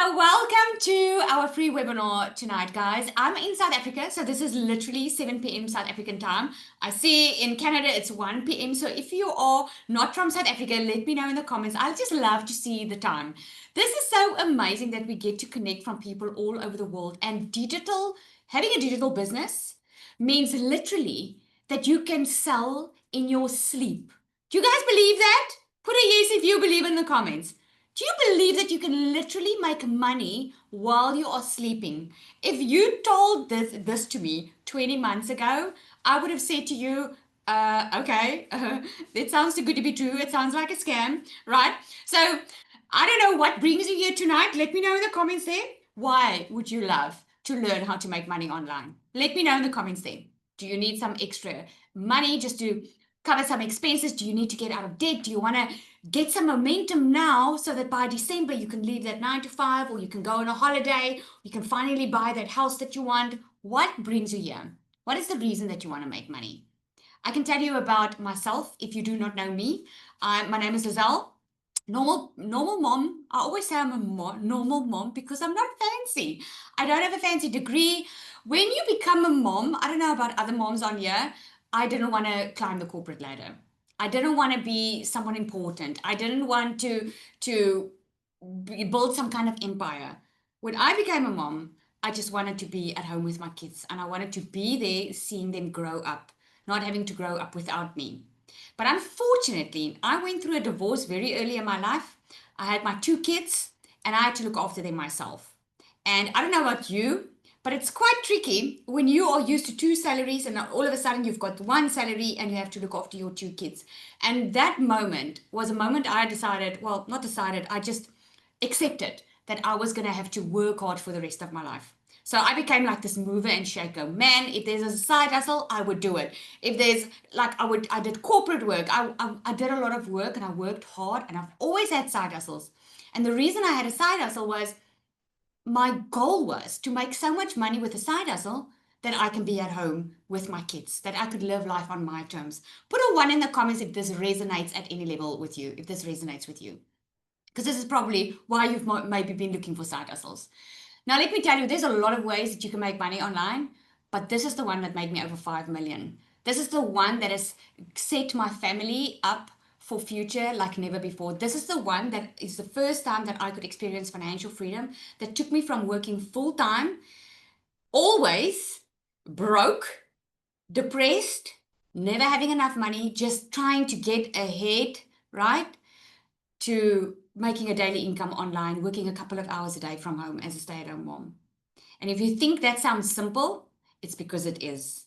So welcome to our free webinar tonight, guys. I'm in South Africa, so this is literally 7 p.m. South African time. I see in Canada it's 1 p.m. So if you are not from South Africa, let me know in the comments. I'd just love to see the time. This is so amazing that we get to connect from people all over the world. And having a digital business means literally that you can sell in your sleep. Do you guys believe that? Put a yes if you believe in the comments. Do you believe that you can literally make money while you are sleeping? If you told this to me 20 months ago, I would have said to you, okay, it sounds too good to be true. It sounds like a scam, right? So I don't know what brings you here tonight. Let me know in the comments there. Why would you love to learn how to make money online? Let me know in the comments there. Do you need some extra money just to cover some expenses? Do you need to get out of debt? Do you want to get some momentum now so that by December you can leave that 9 to 5, or you can go on a holiday, you can finally buy that house that you want? What brings you here? What is the reason that you want to make money? I can tell you about myself if you do not know me. My name is Lizelle. Normal mom. I always say I'm a normal mom because I'm not fancy. I don't have a fancy degree. When you become a mom, I don't know about other moms on here, I didn't want to climb the corporate ladder. I didn't want to be someone important. I didn't want to build some kind of empire. When I became a mom, I just wanted to be at home with my kids, and I wanted to be there seeing them grow up, not having to grow up without me. But unfortunately, I went through a divorce very early in my life. I had my 2 kids and I had to look after them myself. And I don't know about you, but it's quite tricky when you are used to 2 salaries and all of a sudden you've got 1 salary and you have to look after your 2 kids. And that moment was a moment I decided, well, not decided, I just accepted that I was going to have to work hard for the rest of my life. So I became like this mover and shaker. Man, if there's a side hustle, I would do it. If there's like, I did corporate work. I did a lot of work and I worked hard, and I've always had side hustles. And the reason I had a side hustle was my goal was to make so much money with a side hustle that I can be at home with my kids, that I could live life on my terms. Put a 1 in the comments if this resonates at any level with you, if this resonates with you. Because this is probably why you've maybe been looking for side hustles. Now, let me tell you, there's a lot of ways that you can make money online, but this is the one that made me over 5 million. This is the one that has set my family up for future like never before. This is the one that is the first time that I could experience financial freedom, that took me from working full time, always broke, depressed, never having enough money, just trying to get ahead, right? To making a daily income online, working a couple of hours a day from home as a stay-at-home mom. And if you think that sounds simple, it's because it is.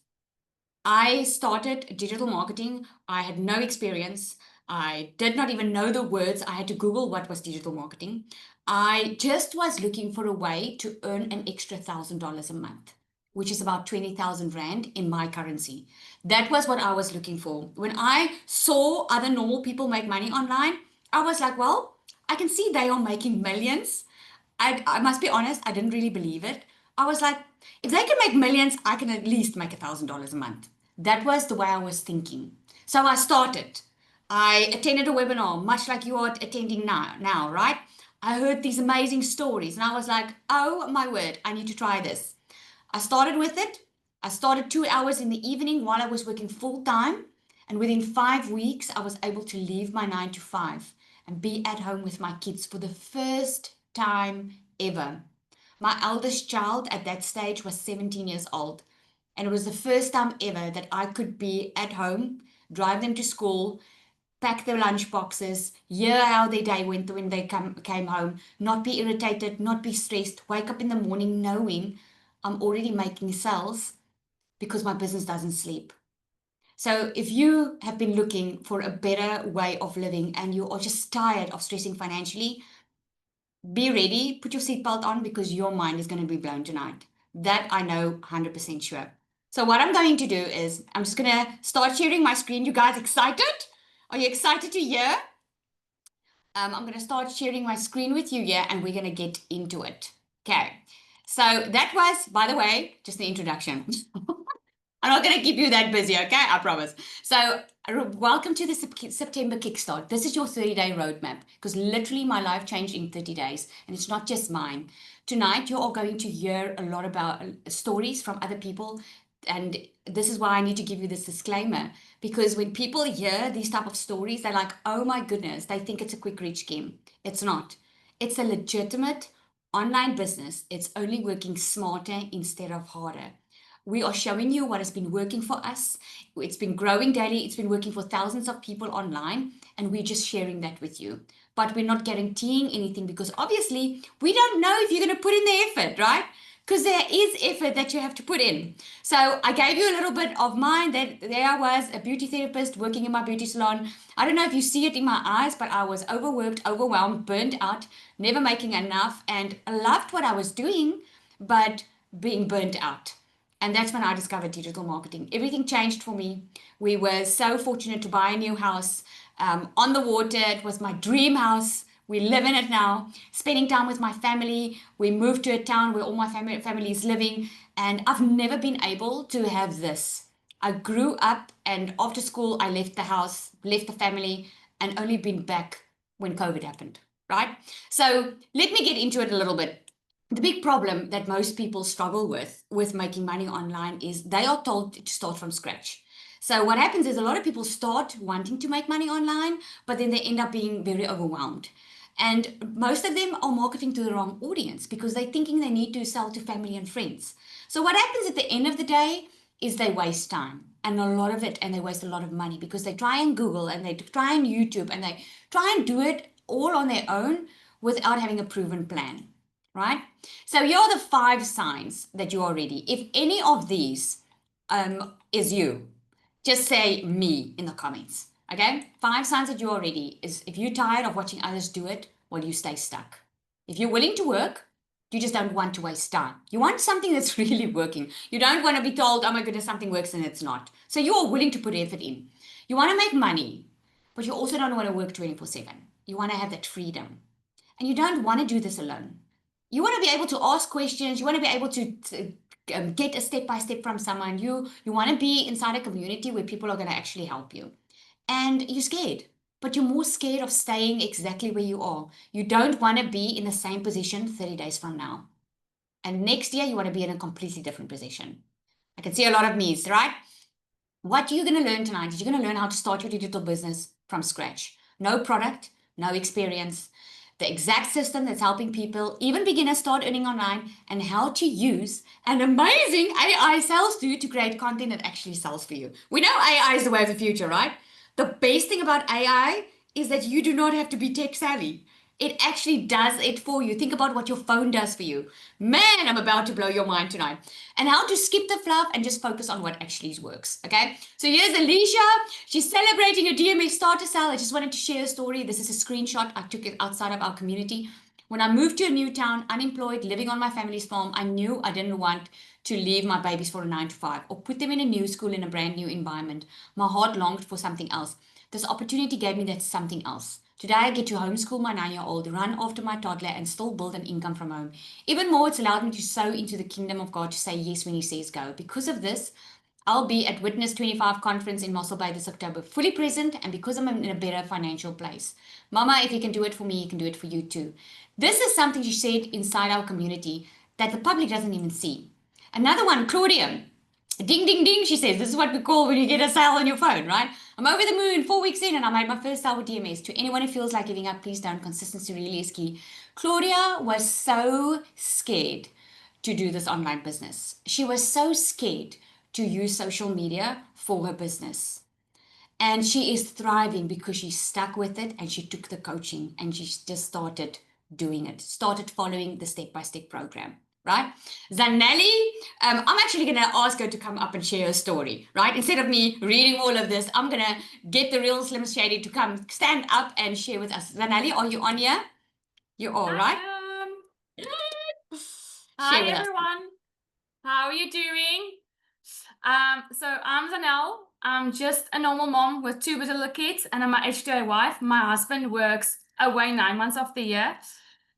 I started digital marketing. I had no experience. I did not even know the words. I had to Google what was digital marketing. I just was looking for a way to earn an extra $1,000 a month, which is about 20,000 Rand in my currency. That was what I was looking for. When I saw other normal people make money online, I was like, well, I can see they are making millions. I must be honest, I didn't really believe it. I was like, if they can make millions, I can at least make $1,000 a month. That was the way I was thinking. So I started. I attended a webinar, much like you are attending now, right? I heard these amazing stories and I was like, oh my word, I need to try this. I started with it. I started 2 hours in the evening while I was working full time. And within 5 weeks, I was able to leave my 9 to 5 and be at home with my kids for the first time ever. My eldest child at that stage was 17 years old. And it was the first time ever that I could be at home, drive them to school, pack their lunch boxes, hear how their day went when they came home, not be irritated, not be stressed, wake up in the morning knowing I'm already making sales because my business doesn't sleep. So if you have been looking for a better way of living and you are just tired of stressing financially, be ready, put your seatbelt on because your mind is going to be blown tonight. That I know 100% sure. So what I'm going to do is I'm just going to start sharing my screen. You guys excited? Are you excited to hear? I'm going to start sharing my screen with you here and we're going to get into it. Okay. So that was, by the way, just the introduction. I'm not going to keep you that busy, okay? I promise. So Welcome to the September Kickstart. This is your 30-day roadmap because literally my life changed in 30 days and it's not just mine. Tonight, you are going to hear a lot about stories from other people. And this is why I need to give you this disclaimer because when people hear these type of stories, they're like, oh my goodness, they think it's a quick rich scheme. It's not. It's a legitimate online business. It's only working smarter instead of harder. We are showing you what has been working for us. It's been growing daily. It's been working for thousands of people online, and we're just sharing that with you. But we're not guaranteeing anything because obviously we don't know if you're going to put in the effort, right? Because there is effort that you have to put in. So I gave you a little bit of mine. That there I was, a beauty therapist working in my beauty salon. I don't know if you see it in my eyes, but I was overworked, overwhelmed, burnt out, never making enough, and I loved what I was doing, but being burnt out. And that's when I discovered digital marketing. Everything changed for me. We were so fortunate to buy a new house on the water. It was my dream house. We live in it now, spending time with my family. We moved to a town where all my family is living. And I've never been able to have this. I grew up and after school, I left the house, left the family, and only been back when COVID happened, right? So let me get into it a little bit. The big problem that most people struggle with making money online is they are told to start from scratch. So what happens is a lot of people start wanting to make money online, but then they end up being very overwhelmed. And most of them are marketing to the wrong audience because they're thinking they need to sell to family and friends. So what happens at the end of the day is they waste time and a lot of it, and they waste a lot of money because they try and Google and they try and YouTube and they try and do it all on their own without having a proven plan, right? So here are the 5 signs that you are ready. If any of these is you, just say me in the comments. Okay? 5 signs that you are ready is if you're tired of watching others do it, well, you stay stuck. If you're willing to work, you just don't want to waste time. You want something that's really working. You don't want to be told, oh my goodness, something works and it's not. So you are willing to put effort in. You want to make money, but you also don't want to work 24/7. You want to have that freedom. And you don't want to do this alone. You want to be able to ask questions. You want to be able to get a step by step from someone. You want to be inside a community where people are going to actually help you. And you're scared, but you're more scared of staying exactly where you are. You don't want to be in the same position 30 days from now. And next year, you want to be in a completely different position. I can see a lot of me's, right? What you're going to learn tonight is you're going to learn how to start your digital business from scratch. No product, no experience, the exact system that's helping people, even beginners, start earning online, and how to use an amazing AI sales tool to create content that actually sells for you. We know AI is the way of the future, right? The best thing about AI is that you do not have to be tech savvy. It actually does it for you. Think about what your phone does for you. Man, I'm about to blow your mind tonight. And how to skip the fluff and just focus on what actually works. Okay. So here's Alicia. She's celebrating a DMA starter sale. I just wanted to share a story. This is a screenshot. I took it outside of our community. When I moved to a new town, unemployed, living on my family's farm, I knew I didn't want to leave my babies for a 9 to 5 or put them in a new school in a brand new environment. My heart longed for something else. This opportunity gave me that something else. Today, I get to homeschool my 9-year-old, run after my toddler, and still build an income from home. Even more, it's allowed me to sow into the kingdom of God, to say yes when He says go. Because of this, I'll be at Witness 25 conference in Mossel Bay this October, fully present, and because I'm in a better financial place. Mama, if He can do it for me, He can do it for you too. This is something she said inside our community that the public doesn't even see. Another one, Claudia. Ding, ding, ding, she says. This is what we call when you get a sale on your phone, right? I'm over the moon, 4 weeks in, and I made my first sale with DMS. To anyone who feels like giving up, please don't. Consistency really is key. Claudia was so scared to do this online business. She was so scared to use social media for her business. And she is thriving because she stuck with it and she took the coaching and she just started doing it, started following the step-by-step program, right? Zanelli, I'm actually going to ask her to come up and share her story, right? Instead of me reading all of this, I'm going to get the real Slim Shady to come stand up and share with us. Zanelli, are you on here? You're all right? Hi Share with us. everyone, how are you doing? So I'm Zanel. I'm just a normal mom with 2 little kids, and I'm a HTA wife. My husband works away 9 months of the year,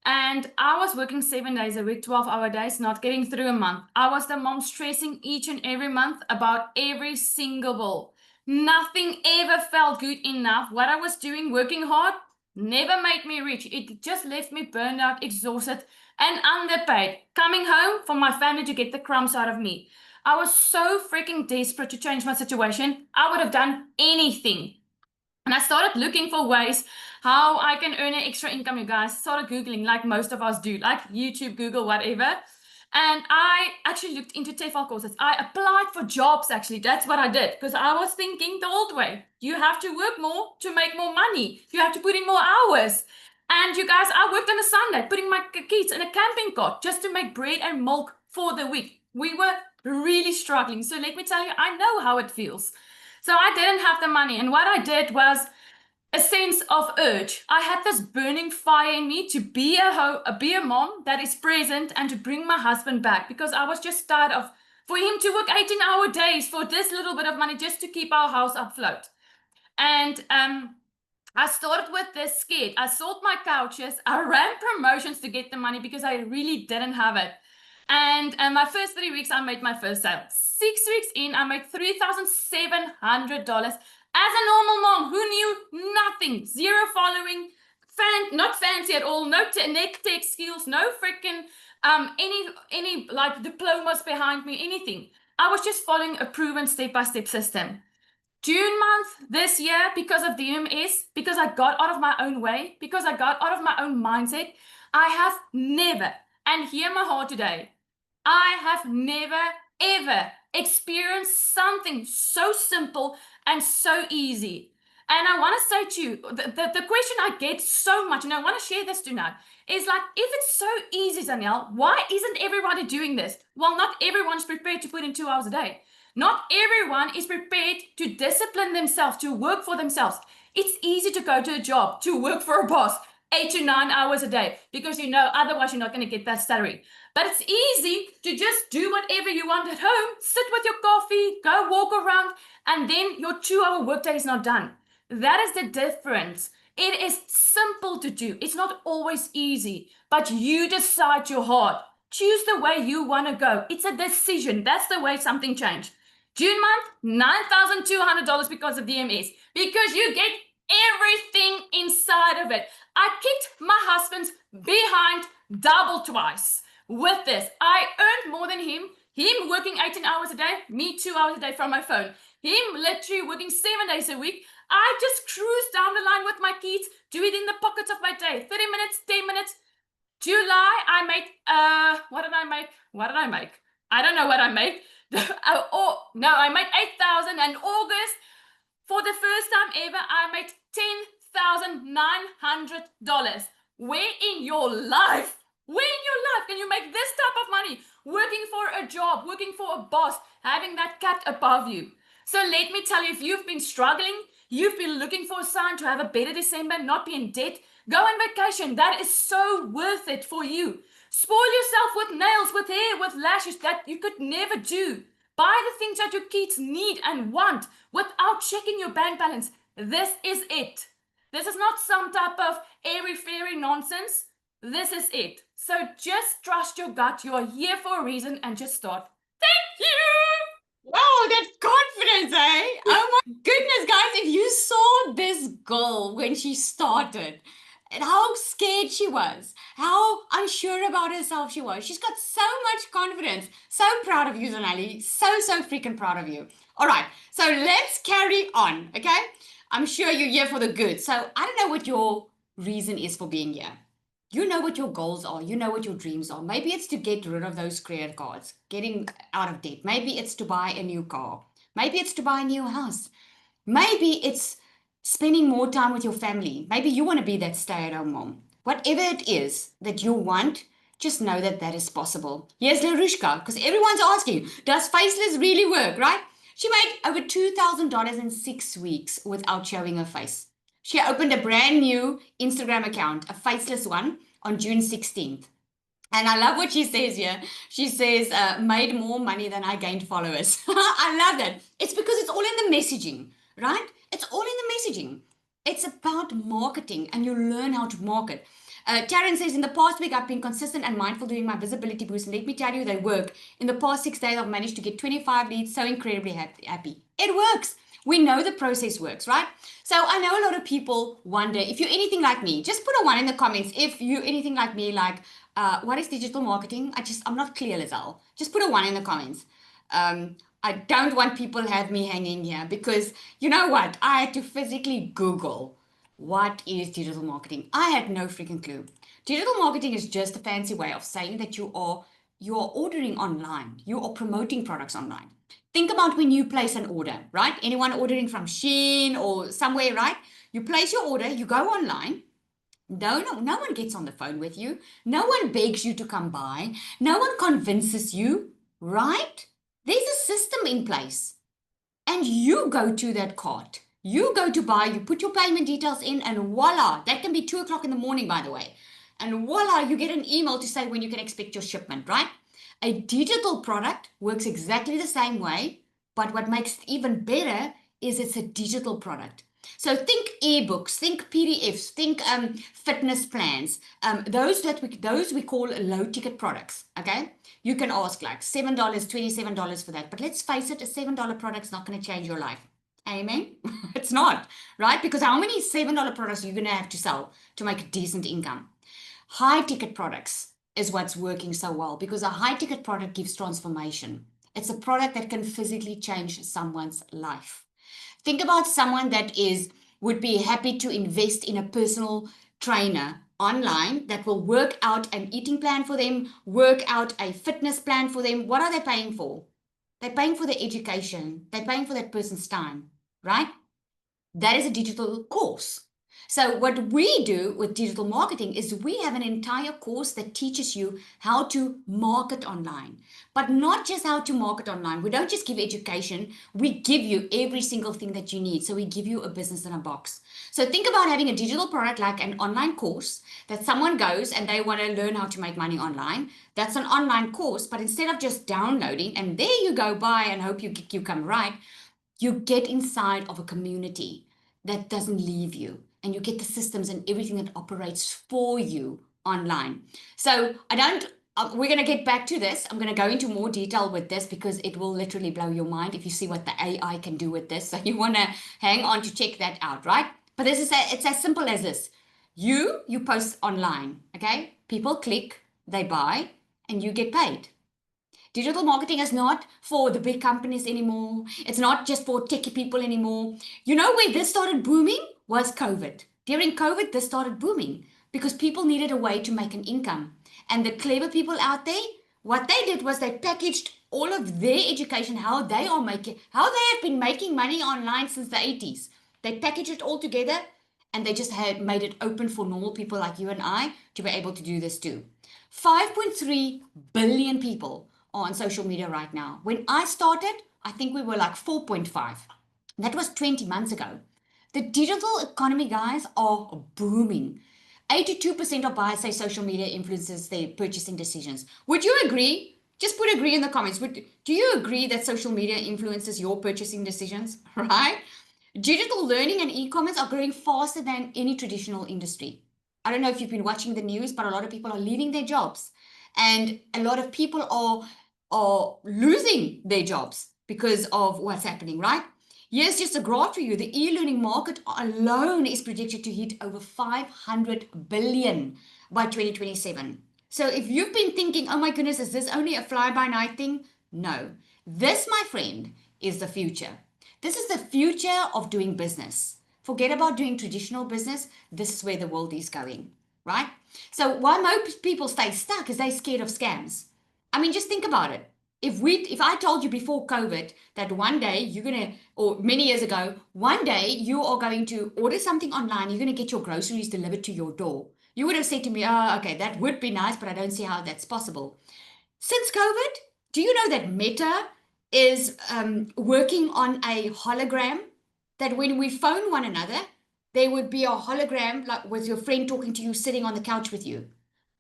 and I was working 7 days a week, 12-hour days, not getting through a month. I was the mom stressing each and every month about every single bill. Nothing ever felt good enough. What I was doing, working hard, never made me rich. It just left me burned out, exhausted, and underpaid. Coming home for my family to get the crumbs out of me. I was so freaking desperate to change my situation. I would have done anything. And I started looking for ways how I can earn an extra income, you guys. Started Googling like most of us do, like YouTube, Google, whatever. And I actually looked into TEFL courses. I applied for jobs, actually. That's what I did because I was thinking the old way. You have to work more to make more money. You have to put in more hours. And you guys, I worked on a Sunday, putting my kids in a camping cart just to make bread and milk for the week. We were really struggling. So let me tell you, I know how it feels. So I didn't have the money. And what I did was a sense of urge. I had this burning fire in me to be be a mom that is present and to bring my husband back because I was just tired of for him to work 18-hour days for this little bit of money just to keep our house afloat. And I started with this scared. I sold my couches. I ran promotions to get the money because I really didn't have it. And my first 3 weeks, I made my first sale. 6 weeks in, I made $3,700 as a normal mom who knew nothing, zero following, not fancy at all, no neck tech skills, no freaking any like diplomas behind me, anything. I was just following a proven step-by-step system. June month this year, because of the MS, because I got out of my own way, because I got out of my own mindset, I have never, and hear my heart today, I have never, ever experienced something so simple and so easy. And I want to say to you, the question I get so much, and I want to share this tonight, is like, if it's so easy, Danielle, why isn't everybody doing this? Well, not everyone's prepared to put in 2 hours a day. Not everyone is prepared to discipline themselves, to work for themselves. It's easy to go to a job, to work for a boss, 8 to 9 hours a day, because you know otherwise you're not going to get that salary. But it's easy to just do whatever you want at home, sit with your coffee, go walk around, and then your 2 hour workday is not done. That is the difference. It is simple to do. It's not always easy, but you decide your heart. Choose the way you want to go. It's a decision. That's the way something changed. June month, $9,200 because of DMS. Because you get everything inside of it. I kicked my husband's behind double twice with this. I earned more than him. Him working 18 hours a day, me 2 hours a day from my phone. Him literally working 7 days a week. I just cruise down the line with my kids, do it in the pockets of my day. 30 minutes, 10 minutes. July, I made, what did I make? What did I make? I don't know what I made. No, I made 8,000. And August, for the first time ever, I made $10,900. Where in your life? Where in your life can you make this type of money? Working for a job, working for a boss, having that cat above you. So let me tell you, if you've been struggling, you've been looking for a sign to have a better December, not be in debt, go on vacation. That is so worth it for you. Spoil yourself with nails, with hair, with lashes that you could never do. Buy the things that your kids need and want without checking your bank balance. This is it. This is not some type of airy-fairy nonsense. This is it. So just trust your gut. You are here for a reason and just start. Thank you! Wow, that's confidence, eh? Oh my goodness, guys, if you saw this girl when she started, and how scared she was, how unsure about herself she was. She's got so much confidence. So proud of you, Zanelli. So freaking proud of you. All right, so let's carry on, okay? I'm sure you're here for the good. So I don't know what your reason is for being here. You know what your goals are. You know what your dreams are. Maybe it's to get rid of those credit cards, getting out of debt. Maybe it's to buy a new car. Maybe it's to buy a new house. Maybe it's spending more time with your family. Maybe you want to be that stay-at-home mom. Whatever it is that you want, just know that that is possible. Here's Larushka, because everyone's asking, does faceless really work, right? She made over $2,000 in 6 weeks without showing her face. She opened a brand new Instagram account, a faceless one, on June 16th. And I love what she says here. She says, made more money than I gained followers. I love that. It's because it's all in the messaging, right? It's all in the messaging. It's about marketing, and you learn how to market. Taryn says, in the past week, I've been consistent and mindful doing my visibility boost. And let me tell you, they work. In the past 6 days, I've managed to get 25 leads. So incredibly happy. It works. We know the process works, right? So I know a lot of people wonder if you're anything like me, just put a one in the comments. If you're anything like me, like, what is digital marketing? I'm not clear, Lizelle. Just put a one in the comments. I don't want people to have me hanging here because you know what? I had to physically Google what is digital marketing. I had no freaking clue. Digital marketing is just a fancy way of saying that you are ordering online. You are promoting products online. Think about when you place an order, right? Anyone ordering from Shein or somewhere, right? You place your order, you go online. No one gets on the phone with you. No one begs you to come by. No one convinces you, right? There's a system in place. And you go to that cart. You go to buy, you put your payment details in, and voila, that can be 2 o'clock in the morning, by the way. And voila, you get an email to say when you can expect your shipment, right? A digital product works exactly the same way, but what makes it even better is it's a digital product. So think ebooks, think PDFs, think fitness plans. Those we call low ticket products. Okay, you can ask like $7, $27 for that. But let's face it, a $7 product's not going to change your life. Amen. It's not, right? Because how many $7 products are you going to have to sell to make a decent income? High ticket products is what's working so well because a high ticket product gives transformation. It's a product that can physically change someone's life. Think about someone that would be happy to invest in a personal trainer online that will work out an eating plan for them, work out a fitness plan for them. What are they paying for? They're paying for the education. They're paying for that person's time, right? That is a digital course. So what we do with digital marketing is we have an entire course that teaches you how to market online, but not just how to market online. We don't just give education. We give you every single thing that you need. So we give you a business in a box. So think about having a digital product like an online course that someone goes and they want to learn how to make money online. That's an online course, but instead of just downloading and there you go, buy and hope you come right, you get inside of a community that doesn't leave you and you get the systems and everything that operates for you online. So we're going to get back to this. I'm going to go into more detail with this because it will literally blow your mind if you see what the AI can do with this. So you want to hang on to check that out, right? But it's as simple as this. You post online, okay? People click, they buy, and you get paid. Digital marketing is not for the big companies anymore. It's not just for techie people anymore. You know where this started booming was COVID. During COVID, this started booming because people needed a way to make an income. And the clever people out there, what they did was they packaged all of their education, how they have been making money online since the 80s. They packaged it all together and they just had made it open for normal people like you and I to be able to do this too. 5.3 billion people on social media right now. When I started, I think we were like 4.5. That was 20 months ago. The digital economy, guys, are booming. 82% of buyers say social media influences their purchasing decisions. Would you agree? Just put agree in the comments. Do you agree that social media influences your purchasing decisions? Right? Digital learning and e-commerce are growing faster than any traditional industry. I don't know if you've been watching the news, but a lot of people are leaving their jobs. And a lot of people are losing their jobs because of what's happening, right? Here's just a graph for you. The e-learning market alone is projected to hit over 500 billion by 2027. So if you've been thinking, oh my goodness, is this only a fly-by-night thing? No. This, my friend, is the future. This is the future of doing business. Forget about doing traditional business. This is where the world is going, right? So why most people stay stuck is they're scared of scams. I mean, just think about it. If I told you before COVID that one day you're gonna, or many years ago, one day you are going to order something online, you're gonna get your groceries delivered to your door. You would have said to me, oh, okay, that would be nice, but I don't see how that's possible. Since COVID, do you know that Meta is working on a hologram that when we phone one another, there would be a hologram like with your friend talking to you sitting on the couch with you.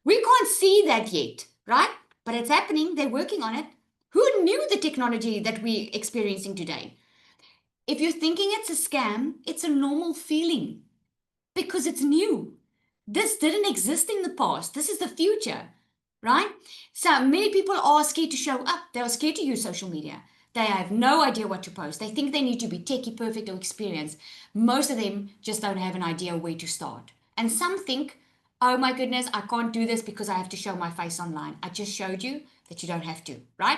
We can't see that yet, right? But it's happening. They're working on it. Who knew the technology that we're experiencing today? If you're thinking it's a scam, it's a normal feeling because it's new. This didn't exist in the past. This is the future, right? So many people are scared to show up. They are scared to use social media. They have no idea what to post. They think they need to be techie perfect or experienced. Most of them just don't have an idea where to start. And some think, oh my goodness, I can't do this because I have to show my face online. I just showed you that you don't have to, right?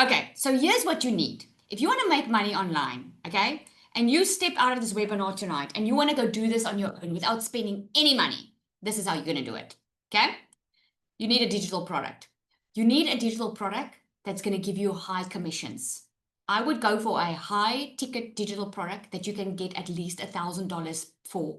Okay, so here's what you need. If you want to make money online, okay, and you step out of this webinar tonight and you want to go do this on your own without spending any money, this is how you're going to do it, okay? You need a digital product. You need a digital product that's going to give you high commissions. I would go for a high ticket digital product that you can get at least $1,000 for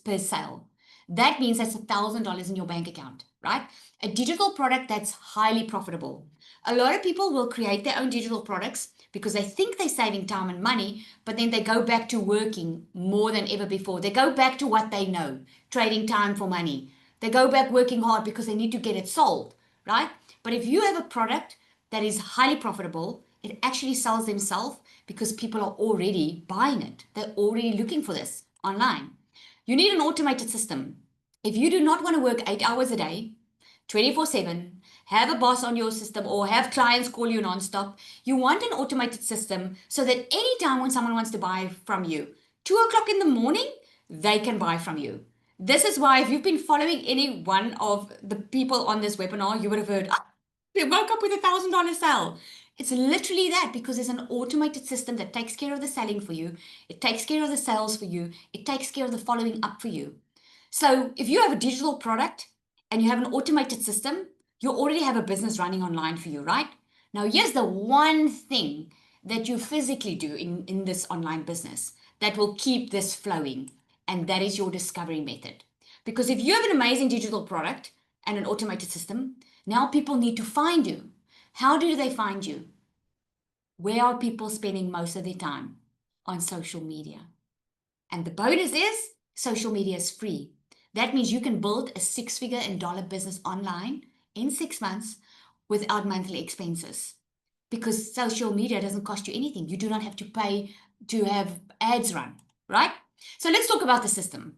per sale. That means that's $1,000 in your bank account, right? A digital product that's highly profitable. A lot of people will create their own digital products because they think they're saving time and money, but then they go back to working more than ever before. They go back to what they know, trading time for money. They go back working hard because they need to get it sold, right? But if you have a product that is highly profitable, it actually sells themselves because people are already buying it. They're already looking for this online. You need an automated system. If you do not want to work 8 hours a day, 24/7, have a boss on your system or have clients call you nonstop, you want an automated system so that anytime when someone wants to buy from you, 2 o'clock in the morning, they can buy from you. This is why if you've been following any one of the people on this webinar, you would have heard, ah, they woke up with $1,000 sale. It's literally that because there's an automated system that takes care of the selling for you. It takes care of the sales for you. It takes care of the following up for you. So if you have a digital product and you have an automated system, you already have a business running online for you, right? Now, here's the one thing that you physically do in this online business that will keep this flowing, and that is your discovery method. Because if you have an amazing digital product and an automated system, now people need to find you. How do they find you? Where are people spending most of their time? On social media. And the bonus is social media is free. That means you can build a six-figure and dollar business online in 6 months without monthly expenses because social media doesn't cost you anything. You do not have to pay to have ads run, right? So let's talk about the system.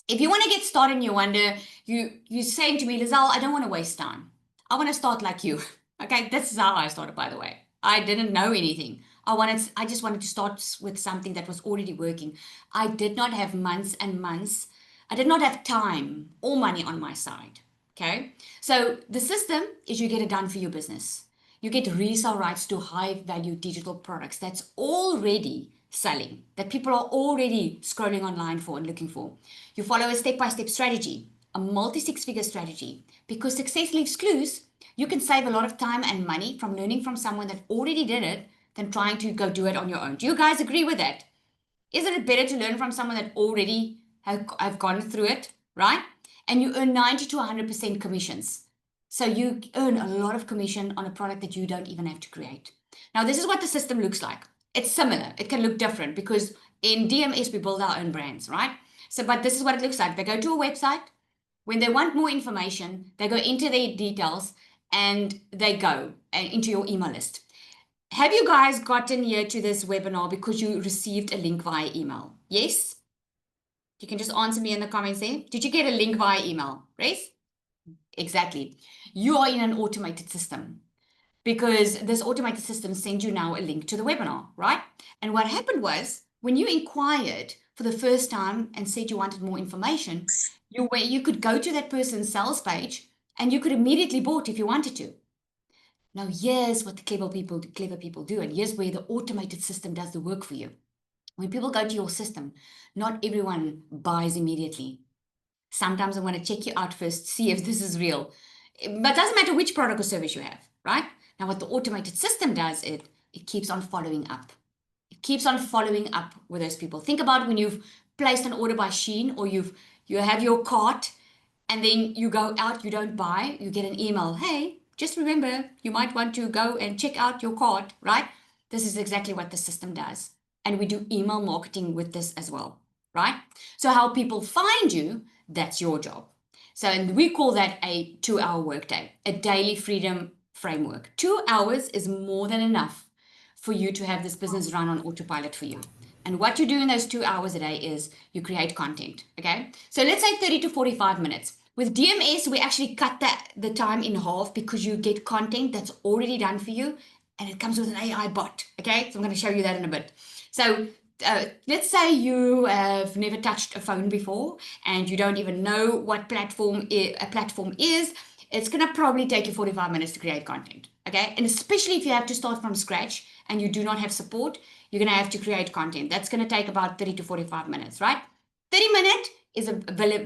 If you want to get started and you wonder, you're saying to me, Lizelle, I don't want to waste time. I want to start like you. Okay, this is how I started, by the way. I didn't know anything. I just wanted to start with something that was already working. I did not have months and months. I did not have time or money on my side. Okay, so the system is you get it done for your business. You get resale rights to high value digital products that's already selling, that people are already scrolling online for and looking for. You follow a step by step strategy, a multi six figure strategy, because success leaves clues. You can save a lot of time and money from learning from someone that already did it than trying to go do it on your own. Do you guys agree with that? Isn't it better to learn from someone that already have gone through it, right? And you earn 90 to 100% commissions. So you earn a lot of commission on a product that you don't even have to create. Now, this is what the system looks like. It's similar. It can look different because in DMS, we build our own brands, right? So, but this is what it looks like. They go to a website. When they want more information, they go into their details and they go into your email list. Have you guys gotten here to this webinar because you received a link via email? Yes? You can just answer me in the comments there. Did you get a link via email, Grace? Exactly. You are in an automated system because this automated system sends you now a link to the webinar, right? And what happened was when you inquired for the first time and said you wanted more information, you could go to that person's sales page and you could immediately bought if you wanted to. Now, here's what the clever people do, and here's where the automated system does the work for you. When people go to your system, not everyone buys immediately. Sometimes I want to check you out first, see if this is real. But it doesn't matter which product or service you have, right? Now, what the automated system does, it keeps on following up. It keeps on following up with those people. Think about when you've placed an order by Shein or you have your cart and then you go out, you don't buy, you get an email. Hey, just remember, you might want to go and check out your cart, right? This is exactly what the system does. And we do email marketing with this as well, right? So how people find you, that's your job. So and we call that a 2-hour workday, a daily freedom framework. 2 hours is more than enough for you to have this business run on autopilot for you. And what you do in those 2 hours a day is you create content. Okay. So let's say 30 to 45 minutes. With DMS, we actually cut the time in half because you get content that's already done for you and it comes with an AI bot. Okay, so I'm going to show you that in a bit. So let's say you have never touched a phone before and you don't even know what a platform is. It's going to probably take you 45 minutes to create content. Okay, and especially if you have to start from scratch and you do not have support, you're going to have to create content. That's going to take about 30 to 45 minutes, right? 30-minute is a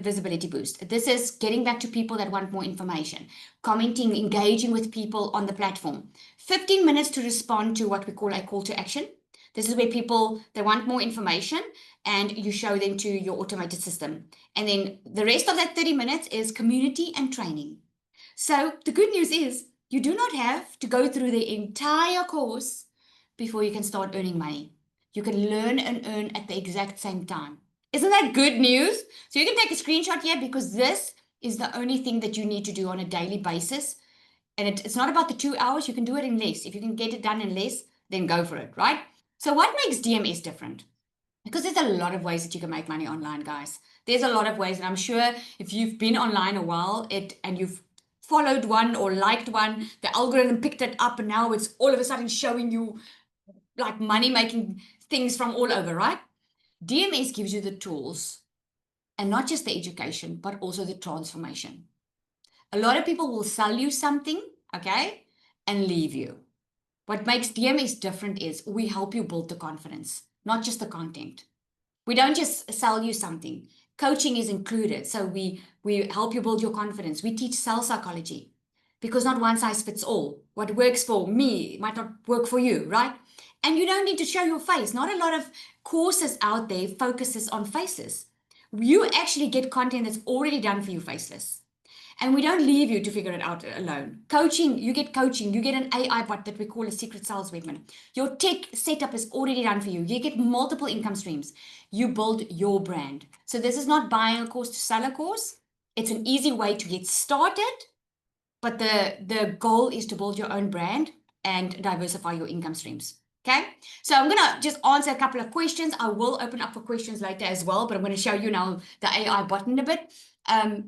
visibility boost. This is getting back to people that want more information, commenting, engaging with people on the platform. 15 minutes to respond to what we call a call to action. This is where people they want more information and you show them to your automated system. And then the rest of that 30 minutes is community and training. So the good news is you do not have to go through the entire course before you can start earning money. You can learn and earn at the exact same time. Isn't that good news? So you can take a screenshot here because this is the only thing that you need to do on a daily basis. And it's not about the 2 hours, you can do it in less. If you can get it done in less, then go for it, right? So, what makes DMS different? Because there's a lot of ways that you can make money online, guys. There's a lot of ways, and I'm sure if you've been online a while, and you've followed one or liked one, the algorithm picked it up, and now it's all of a sudden showing you like money making things from all over, right? DMS gives you the tools, and not just the education, but also the transformation. A lot of people will sell you something, okay, and leave you. What makes DMS different is we help you build the confidence, not just the content. We don't just sell you something. Coaching is included. So we help you build your confidence. We teach sales psychology because not one size fits all. What works for me might not work for you, right? And you don't need to show your face. Not a lot of courses out there focuses on faces. You actually get content that's already done for you faceless. And we don't leave you to figure it out alone. Coaching, you get coaching, you get an AI bot that we call a secret sales weapon. Your tech setup is already done for you. You get multiple income streams. You build your brand. So this is not buying a course to sell a course. It's an easy way to get started, but the goal is to build your own brand and diversify your income streams. Okay, so I'm gonna just answer a couple of questions. I will open up for questions later as well, but I'm going to show you now the AI button a bit.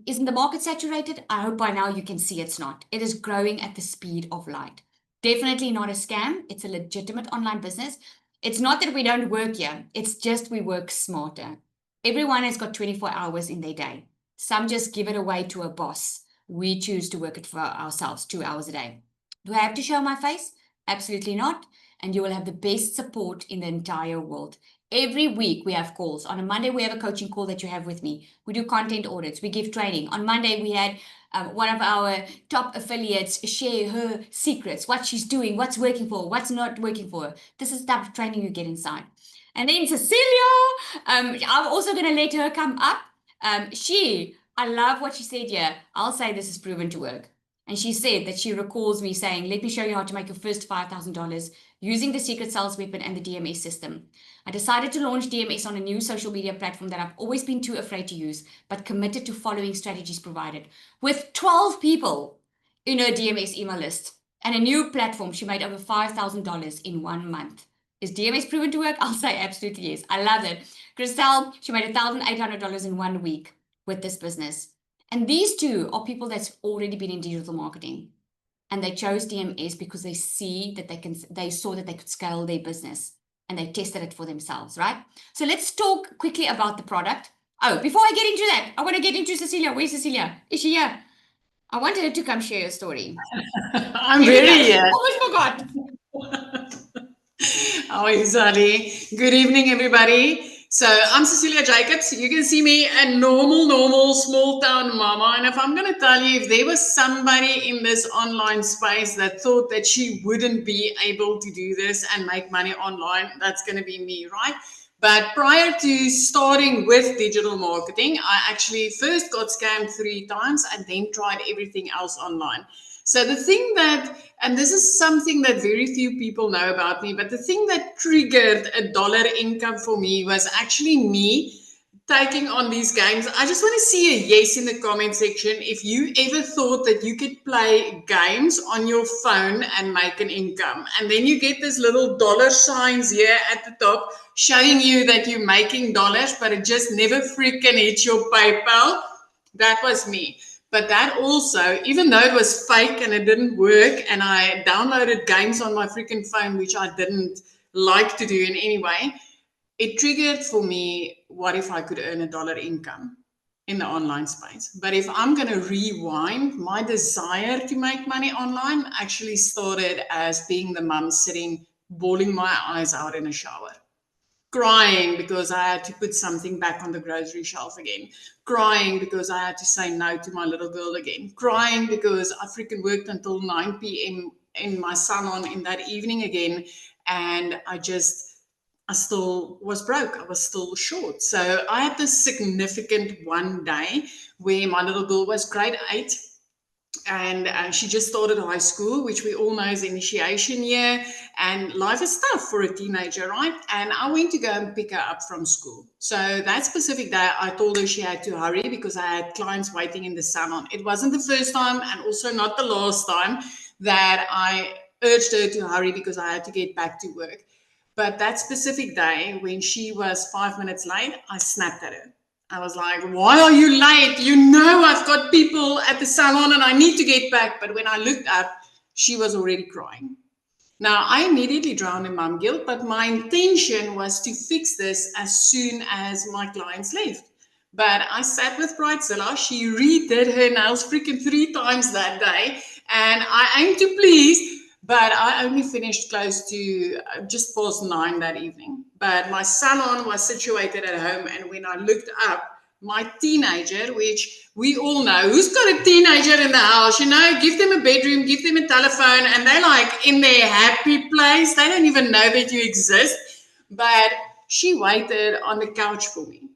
Isn't the market saturated? I hope by now you can see it's not. It is growing at the speed of light. Definitely not a scam. It's a legitimate online business. It's not that we don't work here. It's just we work smarter. Everyone has got 24 hours in their day. Some just give it away to a boss. We choose to work it for ourselves 2 hours a day. Do I have to show my face? Absolutely not. And you will have the best support in the entire world. Every week we have calls. On a Monday, we have a coaching call that you have with me. We do content audits. We give training. On Monday, we had one of our top affiliates share her secrets, what she's doing, what's working for her, what's not working for her. This is the type of training you get inside. And then Cecilia, I'm also going to let her come up. I love what she said here. I'll say this is proven to work. And she said that she recalls me saying, let me show you how to make your first $5,000 using the secret sales weapon and the DMS system. I decided to launch DMS on a new social media platform that I've always been too afraid to use, but committed to following strategies provided. With 12 people in her DMS email list and a new platform, she made over $5,000 in 1 month. Is DMS proven to work? I'll say absolutely yes. I love it. Christelle, she made $1,800 in 1 week with this business. And these two are people that's already been in digital marketing. And they chose DMS because they saw that they could scale their business and they tested it for themselves, right? So let's talk quickly about the product. Oh, before I get into that, I want to get into Cecilia. Where's Cecilia? Is she here? I wanted her to come share her story. I'm very Almost forgot. How are you, Sally? Good evening, everybody. So I'm Cecilia Jacobs. You can see me a normal, small town mama. And if I'm going to tell you, if there was somebody in this online space that thought that she wouldn't be able to do this and make money online, that's going to be me, right? But prior to starting with digital marketing, I actually first got scammed 3 times and then tried everything else online. So the thing that, and this is something that very few people know about me, but the thing that triggered a dollar income for me was actually me taking on these games. I just want to see a yes in the comment section if you ever thought that you could play games on your phone and make an income. And then you get this little dollar signs here at the top showing you that you're making dollars, but it just never freaking hits your PayPal. That was me. But that also, even though it was fake and it didn't work, and I downloaded games on my freaking phone, which I didn't like to do in any way, it triggered for me, what if I could earn $1 income in the online space? But if I'm going to rewind, my desire to make money online actually started as being the mum sitting, bawling my eyes out in a shower, crying because I had to put something back on the grocery shelf again, crying because I had to say no to my little girl again, crying because I freaking worked until 9 p.m. in my salon in that evening again, and I still was broke. I was still short. So I had this significant one day where my little girl was grade 8, and she just started high school, which we all know is initiation year, and life is tough for a teenager, right? And I went to go and pick her up from school. So that specific day, I told her she had to hurry because I had clients waiting in the salon. It wasn't the first time, and also not the last time, that I urged her to hurry because I had to get back to work. But that specific day, when she was 5 minutes late, I snapped at her. I was like, why are you late? You know I've got people at the salon and I need to get back. But when I looked up, she was already crying. Now, I immediately drowned in mum guilt, but my intention was to fix this as soon as my clients left. But I sat with Brightzilla. She redid her nails freaking 3 times that day. And I aimed to please, but I only finished close to just past 9 that evening. But my salon was situated at home. And when I looked up, my teenager, which we all know, who's got a teenager in the house, give them a bedroom, give them a telephone, and they're like in their happy place. They don't even know that you exist. But she waited on the couch for me.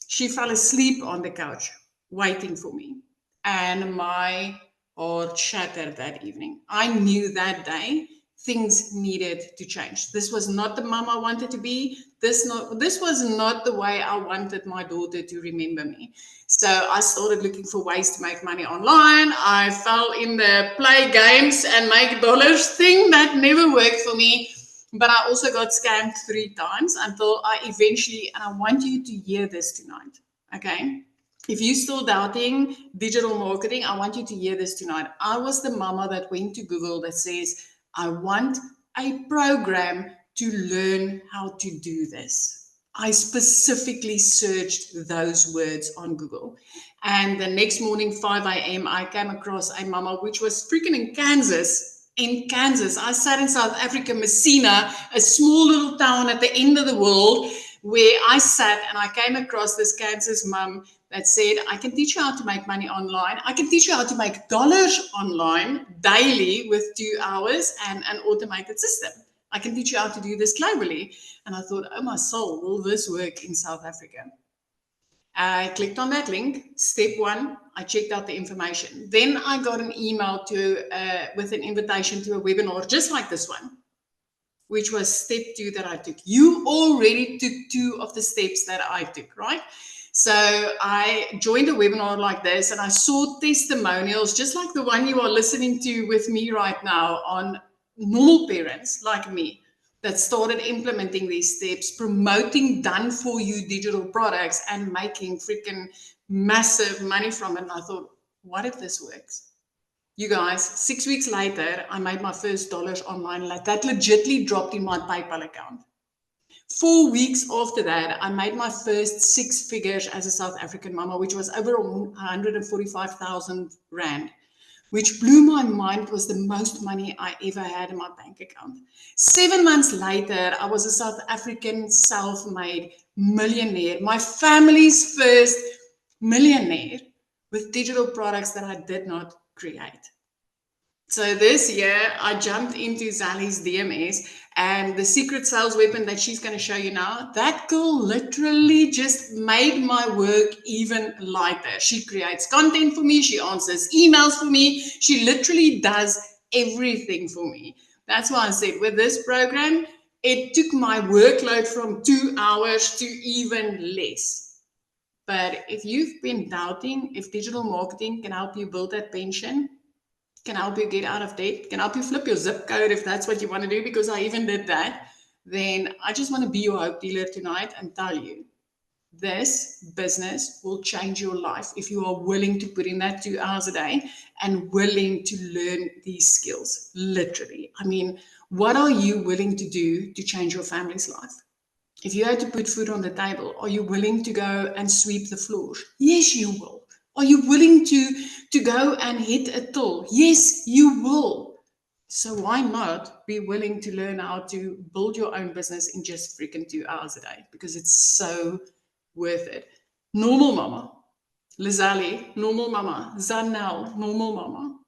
She fell asleep on the couch, waiting for me. And my heart shattered that evening. I knew that day things needed to change. This was not the mom I wanted to be. This was not the way I wanted my daughter to remember me. So I started looking for ways to make money online. I fell in the play games and make dollars thing. That never worked for me. But I also got scammed 3 times until I eventually, and I want you to hear this tonight, okay? If you're still doubting digital marketing, I want you to hear this tonight. I was the mama that went to Google that says, I want a program to learn how to do this. I specifically searched those words on Google. And the next morning, 5 a.m., I came across a mama, which was freaking in Kansas. In Kansas, I sat in South Africa, Messina, a small little town at the end of the world, where I sat and I came across this Kansas mum that said, I can teach you how to make money online. I can teach you how to make dollars online daily with 2 hours and an automated system. I can teach you how to do this globally. And I thought, oh my soul, will this work in South Africa? I clicked on that link. Step 1, I checked out the information. Then I got an email with an invitation to a webinar just like this one, which was step 2 that I took. You already took 2 of the steps that I took, right? So I joined a webinar like this and I saw testimonials just like the one you are listening to with me right now on normal parents like me that started implementing these steps, promoting done-for-you digital products and making freaking massive money from it. And I thought, what if this works? You guys, 6 weeks later, I made my first dollars online. That legitimately dropped in my PayPal account. 4 weeks after that, I made my first 6 figures as a South African mama, which was over 145,000 Rand. Which blew my mind. Was the most money I ever had in my bank account. 7 months later, I was a South African self-made millionaire, my family's first millionaire with digital products that I did not create. So this year, I jumped into Zali's DMS, and the secret sales weapon that she's going to show you now, that girl literally just made my work even lighter. She creates content for me. She answers emails for me. She literally does everything for me. That's why I said with this program, it took my workload from 2 hours to even less. But if you've been doubting if digital marketing can help you build that pension, can help you get out of debt, can help you flip your zip code if that's what you want to do, because I even did that, then I just want to be your hope dealer tonight and tell you This business will change your life if you are willing to put in that 2 hours a day and willing to learn these skills. Literally. I mean, what are you willing to do to change your family's life? If you had to put food on the table, are you willing to go and sweep the floors? Yes, you will. Are you willing to go and hit a till? Yes, you will. So why not be willing to learn how to build your own business in just freaking 2 hours a day? Because it's so worth it. Normal mama, Lizali, normal mama, Zanel, normal mama.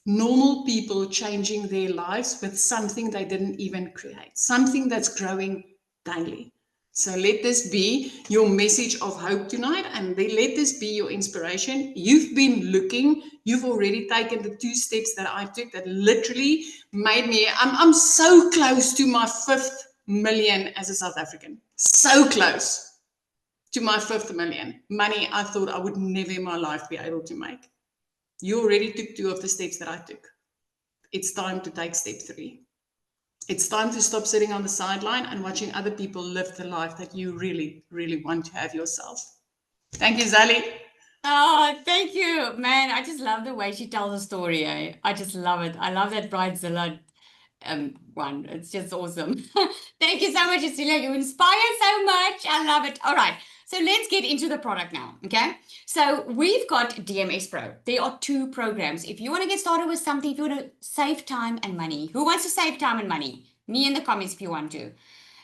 Normal people changing their lives with something they didn't even create, something that's growing daily. So let this be your message of hope tonight, and then let this be your inspiration. You've been looking, you've already taken the 2 steps that I took that literally made me, I'm so close to my 5th million as a South African. So close to my 5th million. Money I thought I would never in my life be able to make. You already took 2 of the steps that I took. It's time to take step 3. It's time to stop sitting on the sideline and watching other people live the life that you really, really want to have yourself. Thank you, Zali. Oh, thank you, man. I just love the way she tells a story, eh? I just love it. I love that Bridezilla one. It's just awesome. Thank you so much, Cecilia. You inspire so much. I love it. All right. So let's get into the product now. Okay. So we've got DMS Pro. There are 2 programs. If you want to get started with something, if you want to save time and money, who wants to save time and money? Me in the comments if you want to.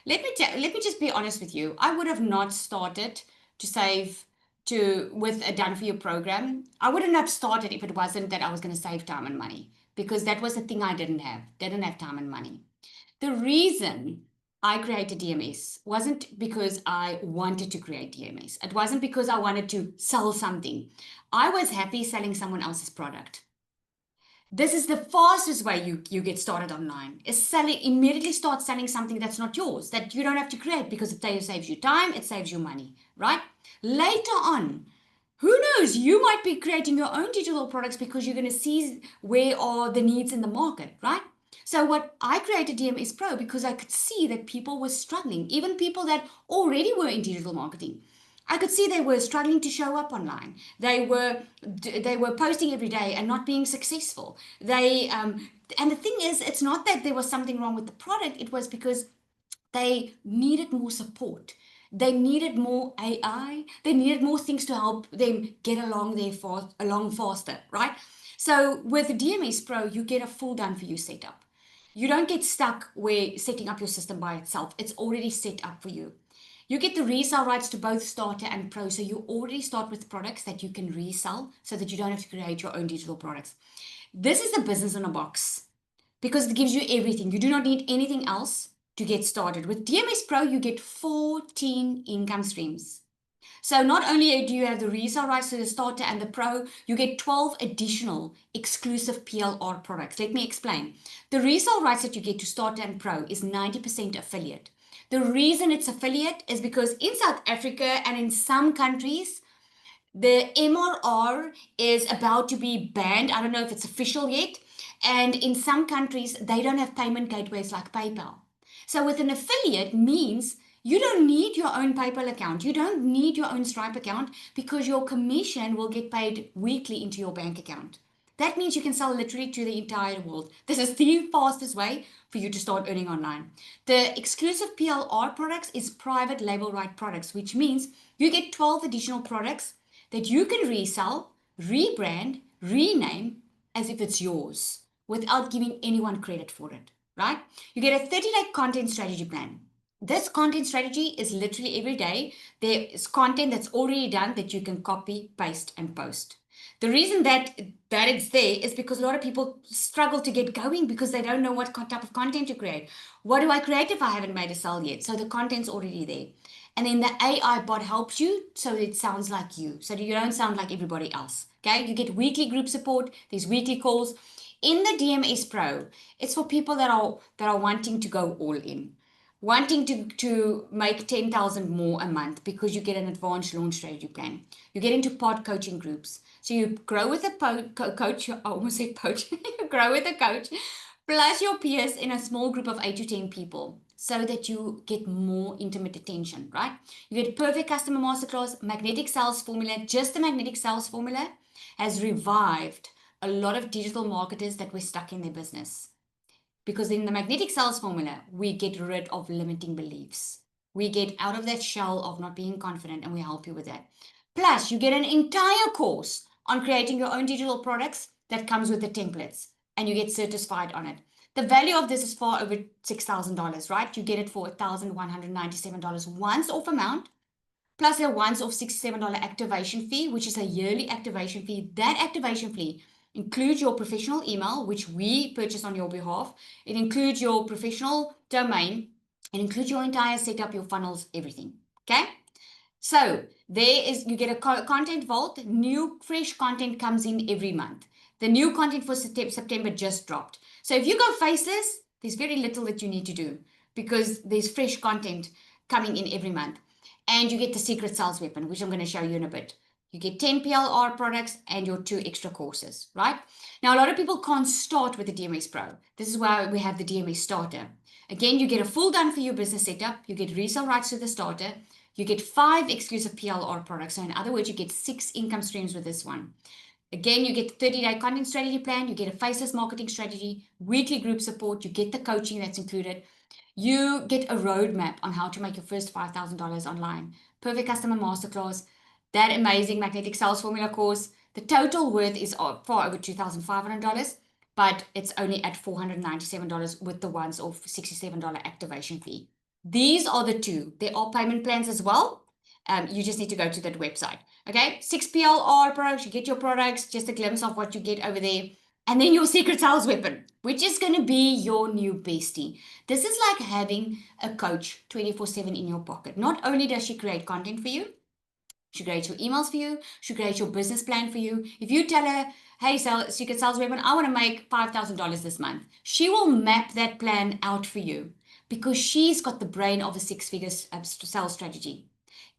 Let me just be honest with you. I would have not started to save with a done for you program. I wouldn't have started if it wasn't that I was going to save time and money, because that was the thing I didn't have time and money. The reason I created DMS wasn't because I wanted to create DMS. It wasn't because I wanted to sell something. I was happy selling someone else's product. This is the fastest way you get started online, is immediately start selling something that's not yours, that you don't have to create, because it saves you time, it saves you money, right? Later on, who knows, you might be creating your own digital products because you're going to see where are the needs in the market, right? So what I created DMS Pro because I could see that people were struggling, even people that already were in digital marketing. I could see they were struggling to show up online. They were posting every day and not being successful. And the thing is, it's not that there was something wrong with the product. It was because they needed more support. They needed more AI. They needed more things to help them get along faster, right? So with DMS Pro, you get a full done for you setup. You don't get stuck where setting up your system by itself. It's already set up for you. You get the resale rights to both starter and pro. So you already start with products that you can resell so that you don't have to create your own digital products. This is the business in a box because it gives you everything. You do not need anything else to get started. With DMS Pro, you get 14 income streams. So not only do you have the resale rights to the starter and the pro, you get 12 additional exclusive PLR products. Let me explain. The resale rights that you get to starter and pro is 90% affiliate. The reason it's affiliate is because in South Africa and in some countries, the MRR is about to be banned. I don't know if it's official yet. And in some countries, they don't have payment gateways like PayPal. So with an affiliate means you don't need your own PayPal account. You don't need your own Stripe account because your commission will get paid weekly into your bank account. That means you can sell literally to the entire world. This is the fastest way for you to start earning online. The exclusive PLR products is private label right products, which means you get 12 additional products that you can resell, rebrand, rename as if it's yours without giving anyone credit for it, right? You get a 30-day content strategy plan. This content strategy is literally every day. There is content that's already done that you can copy, paste, and post. The reason that it's there is because a lot of people struggle to get going because they don't know what type of content to create. What do I create if I haven't made a sale yet? So the content's already there. And then the AI bot helps you so it sounds like you, so that you don't sound like everybody else. Okay, you get weekly group support, there's weekly calls. In the DMS Pro, it's for people that are wanting to go all in, wanting to make 10,000 more a month because you get an advanced launch strategy plan. You get into pod coaching groups. So you grow with a coach, I almost said coach, you grow with a coach plus your peers in a small group of 8 to 10 people so that you get more intimate attention, right? You get perfect customer masterclass, magnetic sales formula. Just the magnetic sales formula has revived a lot of digital marketers that were stuck in their business. Because in the magnetic sales formula, we get rid of limiting beliefs. We get out of that shell of not being confident, and we help you with that. Plus, you get an entire course on creating your own digital products that comes with the templates, and you get certified on it. The value of this is far over $6,000, right? You get it for $1,197 once off amount, plus a once off $67 activation fee, which is a yearly activation fee. That activation fee includes your professional email, which we purchase on your behalf. It includes your professional domain. It includes your entire setup, your funnels, everything. Okay. So there is, you get a content vault. New fresh content comes in every month. The new content for September just dropped. So if you go faceless, there's very little that you need to do because there's fresh content coming in every month. And you get the secret sales weapon, which I'm going to show you in a bit. You get 10 PLR products and your 2 extra courses, right? Now, a lot of people can't start with the DMS Pro. This is why we have the DMS Starter. Again, you get a full done for your business setup. You get resale rights to the starter. You get 5 exclusive PLR products. So in other words, you get 6 income streams with this one. Again, you get the 30-day content strategy plan. You get a faceless marketing strategy, weekly group support. You get the coaching that's included. You get a roadmap on how to make your first $5,000 online. Perfect customer masterclass. That amazing magnetic sales formula course. The total worth is far over $2,500, but it's only at $497 with the once off $67 activation fee. These are the 2. There are payment plans as well. You just need to go to that website. Okay, 6 PLR products. You get your products, just a glimpse of what you get over there. And then your secret sales weapon, which is going to be your new bestie. This is like having a coach 24/7 in your pocket. Not only does she create content for you, she creates your emails for you, she creates your business plan for you. If you tell her, hey, secret sales weapon, I want to make $5,000 this month, she will map that plan out for you because she's got the brain of a 6-figure sales strategy.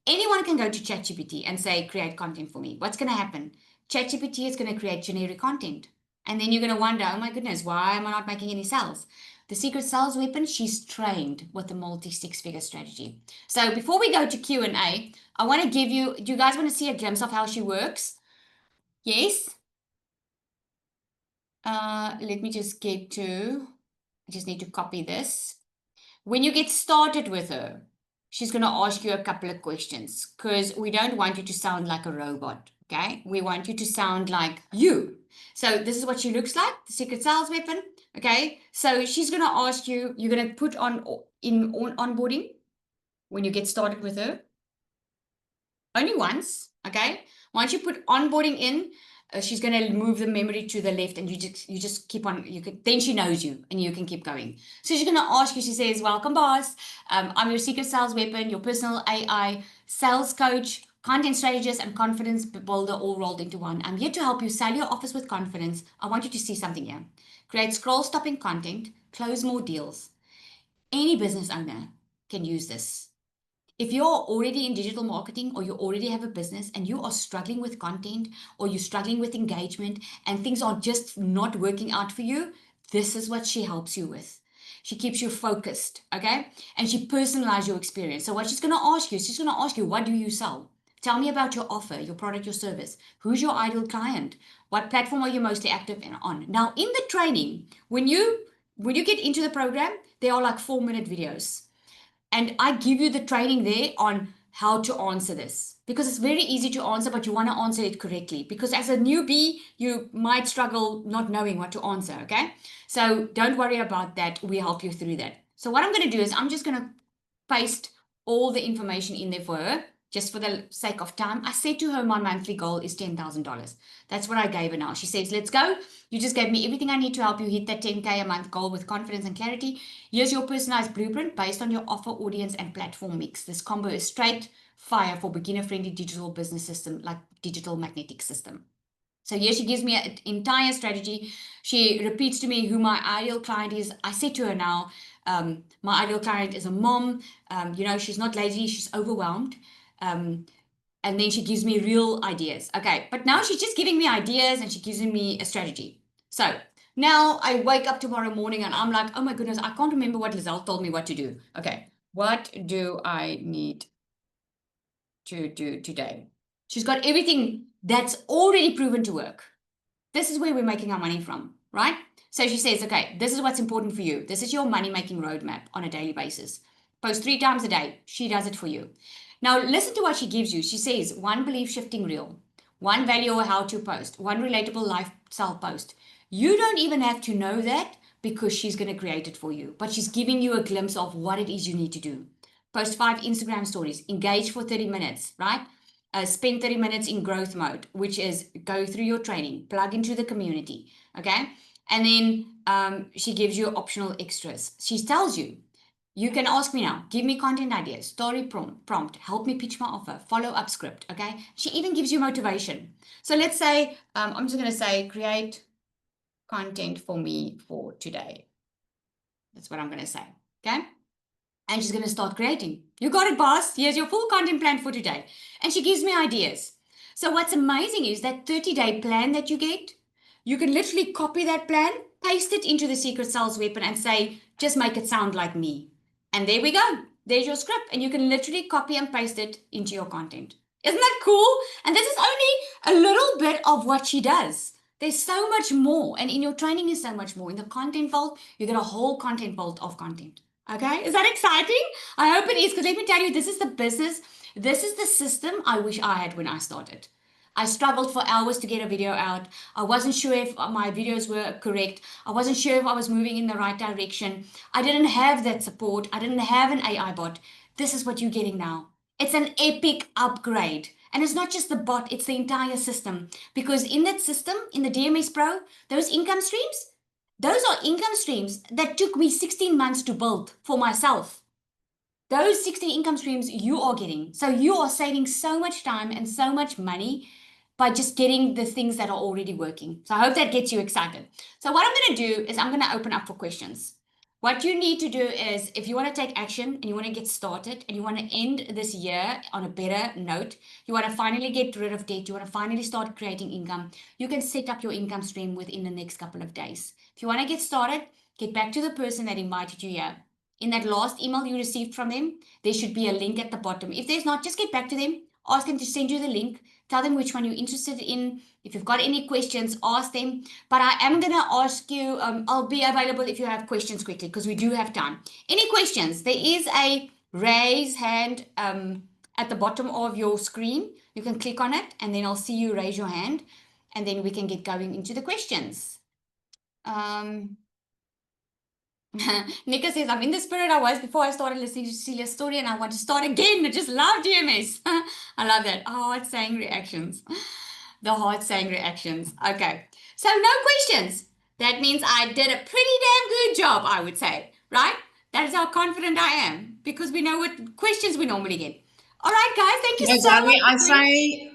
Anyone can go to ChatGPT and say, create content for me. What's going to happen? ChatGPT is going to create generic content. And then you're going to wonder, oh my goodness, why am I not making any sales? The secret sales weapon, she's trained with the multi-6-figure strategy. So before we go to Q&A, I want to give you, do you guys want to see a glimpse of how she works? Yes? Let me just get to, I just need to copy this. When you get started with her, she's going to ask you a couple of questions because we don't want you to sound like a robot, okay? We want you to sound like you. So this is what she looks like, the secret sales weapon, okay? So she's going to ask you, you're going to put on onboarding when you get started with her. Only once, okay? Once you put onboarding in, she's going to move the memory to the left and you just keep on, then she knows you and you can keep going. So she's going to ask you, she says, welcome boss, I'm your secret sales weapon, your personal AI sales coach, content strategist and confidence builder all rolled into one. I'm here to help you sell your office with confidence. I want you to see something here. Create scroll stopping content, close more deals. Any business owner can use this. If you're already in digital marketing or you already have a business and you are struggling with content or you're struggling with engagement and things are just not working out for you, this is what she helps you with. She keeps you focused, okay? And she personalizes your experience. So what she's going to ask you, she's going to ask you, what do you sell? Tell me about your offer, your product, your service. Who's your ideal client? What platform are you mostly active on? Now, in the training, when you get into the program, there are like 4-minute videos. And I give you the training there on how to answer this because it's very easy to answer, but you want to answer it correctly because as a newbie, you might struggle not knowing what to answer. Okay. So don't worry about that. We help you through that. So what I'm going to do is I'm just going to paste all the information in there for her just for the sake of time. I said to her, my monthly goal is $10,000. That's what I gave her now. She says, let's go. You just gave me everything I need to help you hit that 10K a month goal with confidence and clarity. Here's your personalized blueprint based on your offer, audience, and platform mix. This combo is straight fire for beginner-friendly digital business system like digital magnetic system. So here she gives me an entire strategy. She repeats to me who my ideal client is. I said to her now, my ideal client is a mom. She's not lazy, she's overwhelmed. And then she gives me real ideas. Okay, but now she's just giving me ideas and she's giving me a strategy. So Now I wake up tomorrow morning and I'm like, oh my goodness, I can't remember what Lizelle told me what to do. Okay, what do I need to do today? She's got everything that's already proven to work. This is where we're making our money from, right? So she says, okay, this is what's important for you. This is your money making roadmap on a daily basis. Post 3 times a day. She does it for you. Now, listen to what she gives you. She says, one belief shifting reel, one value or how to post, one relatable lifestyle post. You don't even have to know that because she's going to create it for you, but she's giving you a glimpse of what it is you need to do. Post 5 Instagram stories, engage for 30 minutes, right? Spend 30 minutes in growth mode, which is go through your training, plug into the community, okay? And then she gives you optional extras. She tells you, you can ask me now, give me content ideas, story prompt, help me pitch my offer, follow up script, okay? She even gives you motivation. So let's say, I'm just going to say, create content for me for today. That's what I'm going to say, okay? And she's going to start creating. You got it, boss. Here's your full content plan for today. And she gives me ideas. So what's amazing is that 30-day plan that you get, you can literally copy that plan, paste it into the secret sales weapon and say, just make it sound like me. And there we go. There's your script. And you can literally copy and paste it into your content. Isn't that cool? And this is only a little bit of what she does. There's so much more. And in your training is so much more. In the content vault, you get a whole content vault of content. Okay, is that exciting? I hope it is, because let me tell you, this is the business, this is the system I wish I had when I started. I struggled for hours to get a video out. I wasn't sure if my videos were correct. I wasn't sure if I was moving in the right direction. I didn't have that support. I didn't have an AI bot. This is what you're getting now. It's an epic upgrade. And it's not just the bot, it's the entire system. Because in that system, in the DMS Pro, those income streams, those are income streams that took me 16 months to build for myself. Those 16 income streams you are getting. So you are saving so much time and so much money by just getting the things that are already working. So I hope that gets you excited. So what I'm going to do is I'm going to open up for questions. What you need to do is, if you want to take action and you want to get started and you want to end this year on a better note, you want to finally get rid of debt, you want to finally start creating income, you can set up your income stream within the next couple of days. If you want to get started, get back to the person that invited you here. In that last email you received from them, there should be a link at the bottom. If there's not, just get back to them, ask them to send you the link, tell them which one you're interested in. If you've got any questions, ask them. But I am going to ask you, I'll be available if you have questions quickly, because we do have time. Any questions? There is a raise hand at the bottom of your screen. You can click on it and then I'll see you raise your hand and then we can get going into the questions. Nika says, I'm in the spirit I was before I started listening to Cecilia's story and I want to start again. I just love DMS. I love that. Heart saying reactions. The heart saying reactions. Okay. So no questions. That means I did a pretty damn good job, I would say. Right? That is how confident I am because we know what questions we normally get. All right, guys. Thank you No, so Darby, much. I say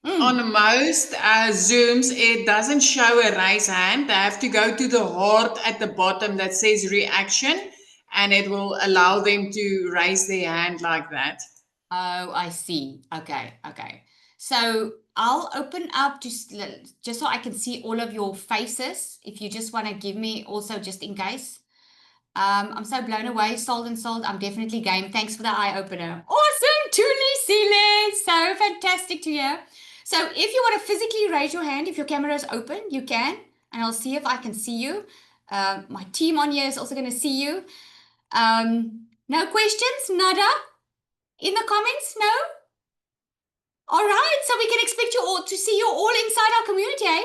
on most Zooms, it doesn't show a raise hand. They have to go to the heart at the bottom that says reaction, and it will allow them to raise their hand like that. Oh, I see. Okay, okay. So I'll open up just so I can see all of your faces. If you just want to give me also just in case. I'm so blown away. Sold and sold. I'm definitely game. Thanks for the eye opener. Awesome, Tuli Sealand. So fantastic to hear. So if you want to physically raise your hand, if your camera is open, you can, and I'll see if I can see you. My team on here is also going to see you. No questions? Nada? In the comments? No? All right, so we can expect you all to see you all inside our community, eh?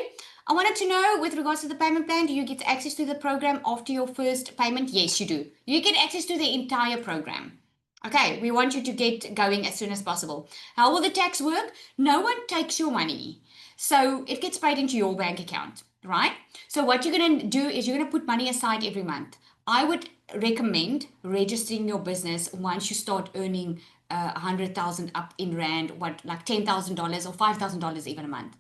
I wanted to know, with regards to the payment plan, do you get access to the program after your first payment? Yes, you do. You get access to the entire program. Okay, we want you to get going as soon as possible. How will the tax work? No one takes your money. So it gets paid into your bank account, right? So what you're going to do is you're going to put money aside every month. I would recommend registering your business once you start earning 100,000 up in rand, like $10,000 or $5,000 even a month.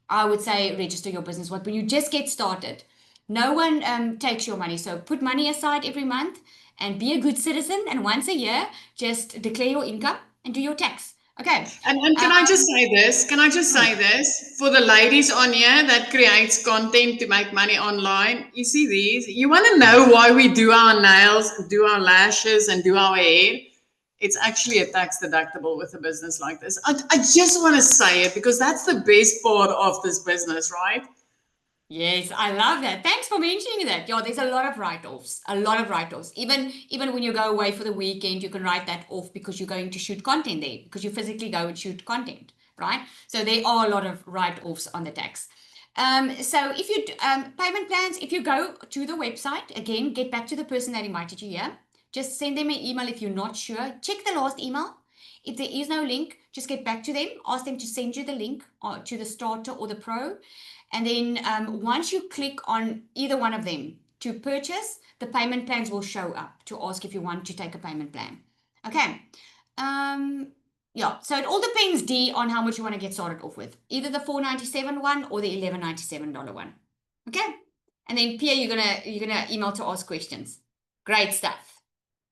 I would say register your business. When you just get started, no one takes your money. So put money aside every month and be a good citizen. And once a year, just declare your income and do your tax. Okay. And can I just say this? Can I just say this? For the ladies on here that creates content to make money online, you see these? You want to know why we do our nails, do our lashes, and do our hair? It's actually a tax deductible with a business like this. I just want to say it because that's the best part of this business, right? Yes, I love that. Thanks for mentioning that. Yeah, there's a lot of write-offs, a lot of write-offs. Even when you go away for the weekend, you can write that off because you're going to shoot content there, because you physically go and shoot content, right? So there are a lot of write-offs on the tax. So if you payment plans, if you go to the website, again, get back to the person that invited you here. Just send them an email if you're not sure. Check the last email. If there is no link, just get back to them. Ask them to send you the link to the starter or the pro. And then once you click on either one of them to purchase, the payment plans will show up to ask if you want to take a payment plan. Okay. Yeah, so it all depends, D, on how much you want to get started off with. Either the $4.97 one or the $11.97 one. Okay. And then Pia, you're gonna email to ask questions. Great stuff.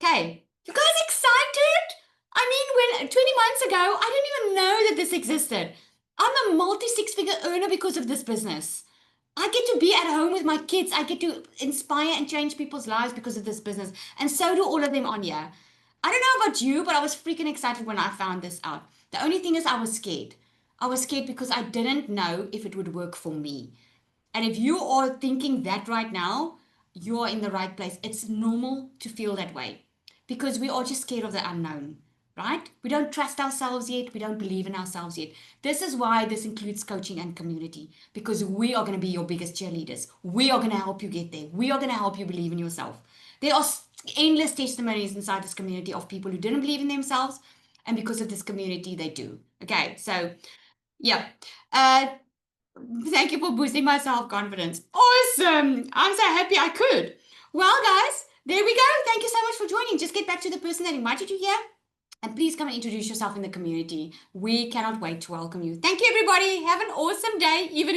Okay. You guys excited? I mean, when 20 months ago, I didn't even know that this existed. I'm a multi six-figure earner because of this business. I get to be at home with my kids. I get to inspire and change people's lives because of this business. And so do all of them on here. I don't know about you, but I was freaking excited when I found this out. The only thing is I was scared. I was scared because I didn't know if it would work for me. And if you are thinking that right now, you are in the right place. It's normal to feel that way because we are just scared of the unknown, right? We don't trust ourselves yet. We don't believe in ourselves yet. This is why this includes coaching and community, because we are going to be your biggest cheerleaders. We are going to help you get there. We are going to help you believe in yourself. There are endless testimonies inside this community of people who didn't believe in themselves, and because of this community, they do. Okay, so yeah. Thank you for boosting my self-confidence. Awesome. I'm so happy I could. Well, guys, there we go. Thank you so much for joining. Just get back to the person that invited you here. And please come and introduce yourself in the community. We cannot wait to welcome you. Thank you, everybody. Have an awesome day, even